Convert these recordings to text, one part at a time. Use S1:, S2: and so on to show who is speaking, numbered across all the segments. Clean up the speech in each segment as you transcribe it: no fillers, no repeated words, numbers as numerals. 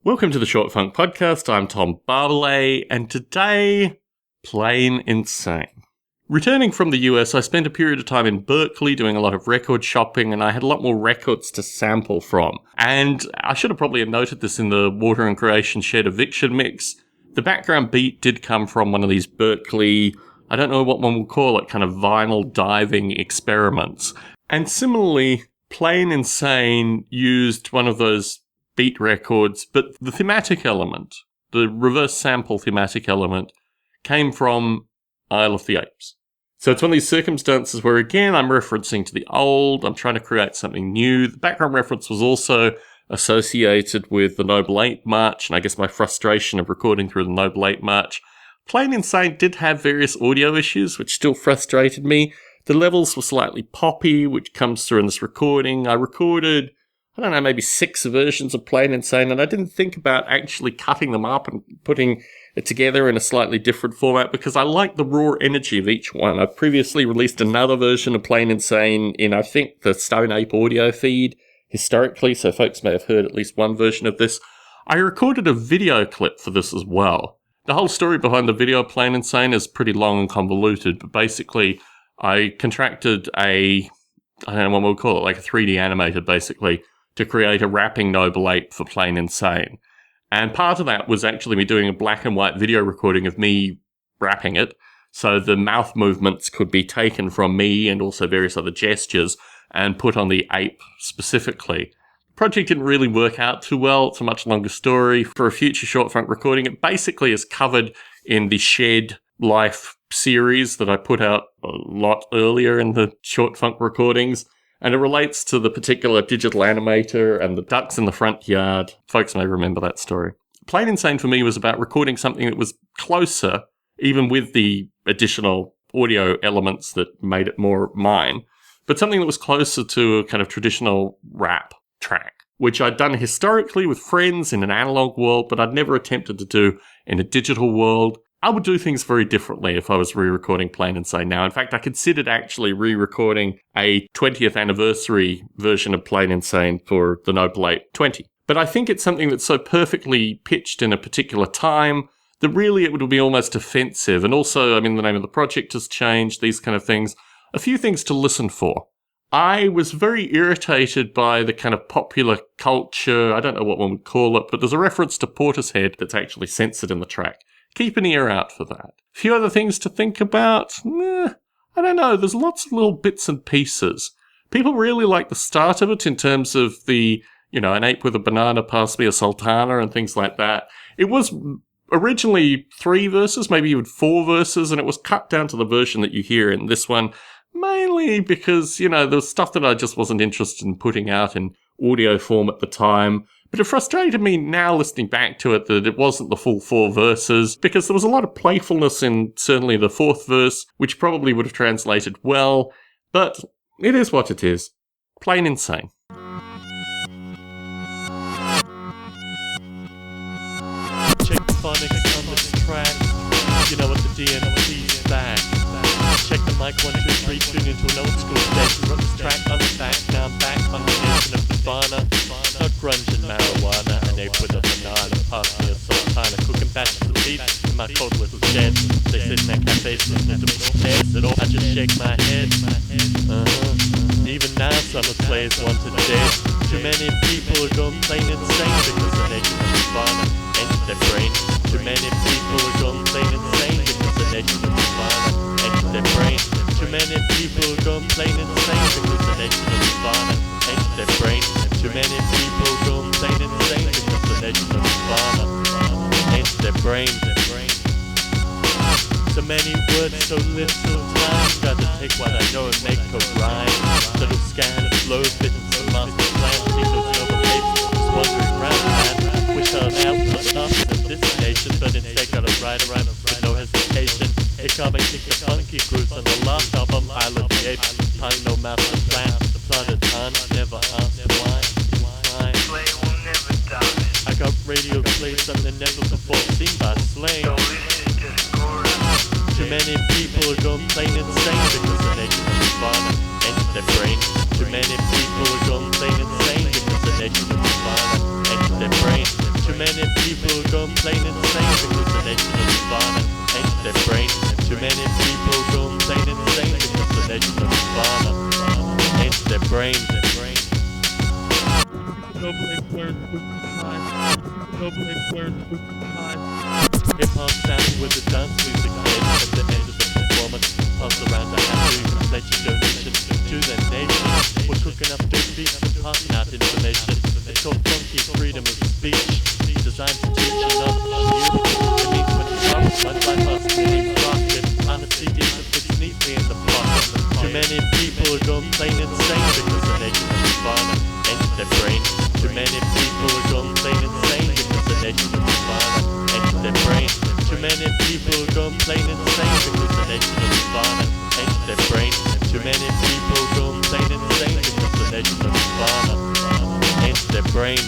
S1: Welcome to the Short Funk Podcast. I'm Tom Barbalet, and today, Plain Insane. Returning from the US, I spent a period of time in Berkeley doing a lot of record shopping, and I had a lot more records to sample from. And I should have probably noted this in the Water and Creation Shed Eviction mix. The background beat did come from one of these Berkeley, I don't know what one will call it, kind of vinyl diving experiments. And similarly, Plain Insane used one of those beat records, but the thematic element, the reverse sample thematic element, came from Isle of the Apes. So it's one of these circumstances where, again, I'm referencing to the old, I'm trying to create something new. The background reference was also associated with the Noble Ape March, and I guess my frustration of recording through the Noble Ape March. Plain Insane did have various audio issues, which still frustrated me. The levels were slightly poppy, which comes through in this recording. I recorded, I don't know, maybe 6 versions of Plain Insane, and I didn't think about actually cutting them up and putting it together in a slightly different format because I like the raw energy of each one. I've previously released another version of Plain Insane in, I think, the Stone Ape audio feed historically, so folks may have heard at least one version of this. I recorded a video clip for this as well. The whole story behind the video of Plain Insane is pretty long and convoluted, but basically I contracted I don't know what we'll call it, like a 3D animator basically, to create a rapping Noble Ape for Plain Insane. And part of that was actually me doing a black and white video recording of me rapping it, so the mouth movements could be taken from me and also various other gestures and put on the ape specifically. The project didn't really work out too well. It's a much longer story. For a future Short Funk recording, it basically is covered in the Shed Life series that I put out a lot earlier in the Short Funk recordings. And it relates to the particular digital animator and the ducks in the front yard. Folks may remember that story. Plain Insane for me was about recording something that was closer, even with the additional audio elements that made it more mine, but something that was closer to a kind of traditional rap track, which I'd done historically with friends in an analog world, but I'd never attempted to do in a digital world. I would do things very differently if I was re-recording Plain Insane now. In fact, I considered actually re-recording a 20th anniversary version of Plain Insane for the Noble Ape 20. But I think it's something that's so perfectly pitched in a particular time that really it would be almost offensive. And also, I mean, the name of the project has changed, these kind of things. A few things to listen for. I was very irritated by the kind of popular culture, I don't know what one would call it, but there's a reference to Portishead that's actually censored in the track. Keep an ear out for that. A few other things to think about. I don't know. There's lots of little bits and pieces. People really like the start of it in terms of the, an ape with a banana, pass me a sultana and things like that. It was originally 3 verses, maybe even 4 verses, and it was cut down to the version that you hear in this one, mainly because, there was stuff that I just wasn't interested in putting out in audio form at the time. But it frustrated me now listening back to it that it wasn't the full 4 verses, because there was a lot of playfulness in certainly the 4th verse, which probably would have translated well, but it is what it is. Plain Insane.
S2: Check the phonics on this track, you know what the DMP's back. Check the mic 1, 2, 3, tune into an old school station. Wrote this track on the back, now I'm back on the nation of Nirvana. Not grunge and marijuana, an ape with a banana, pass me a sultana, cooking batches of beef in my cold little shed. They sit in their cafes listening to Portishead, at all I just shake my head. Even now some of players want to dead. Too many people are going plain insane because the nation of Nirvana entered their brain. Too many people are going plain insane because the nation of Nirvana entered their brain. Too many people are going plain insane because the nation of Nirvana entered their brain. Too many people are going plain insane because the nation of Nirvana entered their brain. So many words, so little time. Gotta take what I know and make a rhyme. Little scan of flow, fitting some master plan. See those noble apes just wandering round, man. Wish I was out for nothing of this nation, but instead gotta ride around with no hesitation. It come and kick the funky grooves on the last album, Isle of the Apes. Time no master plan, plotted time, never asked why.
S3: Play will never die.
S2: I got radio play, something never before seen by Slane.
S3: Don't listen to the chorus.
S2: Too many people are going plain insane because the nation of Nirvana entered their brain. Too many people are going plain insane because the nation of Nirvana entered their brain. Too many people gone plain insane because the nation of Nirvana ain't their brain. Too many people gone plain insane because the nation of Nirvana ain't their brain. Hip-hop sound with the dance music played at the end of the performance. Pass around the happy pledging donation to their nation. We're cooking up big beats and passing out information. It's called funky freedom of speech, designed to teach and not you. It means when you start with one bypass meaning rocket on a CD that fits neatly in the pocket. Too many people are going plain insane because the nation of Nirvana ain't their brain. Too many people are going plain insane because the nation of Nirvana ain't their brain. Too many people are going plain insane because the nation of Nirvana ain't their brain. Too many people are going plain insane because the nation of Nirvana ain't their brain.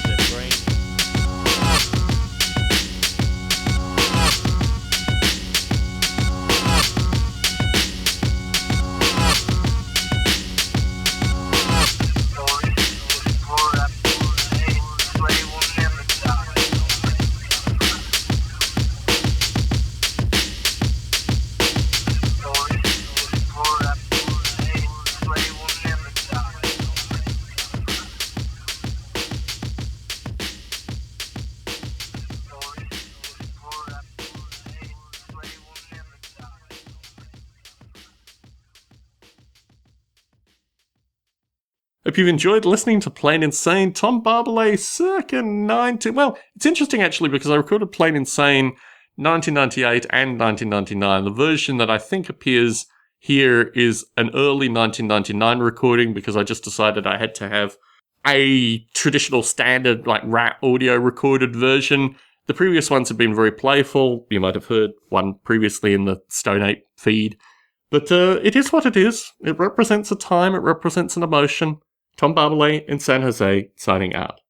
S1: Hope you've enjoyed listening to Plain Insane, Tom Barbalet, circa 90... Well, it's interesting actually because I recorded Plain Insane 1998 and 1999. The version that I think appears here is an early 1999 recording because I just decided I had to have a traditional standard like rap audio recorded version. The previous ones have been very playful. You might have heard one previously in the Stone Ape feed. But it is what it is. It represents a time, it represents an emotion. Tom Barbalet in San Jose, signing out.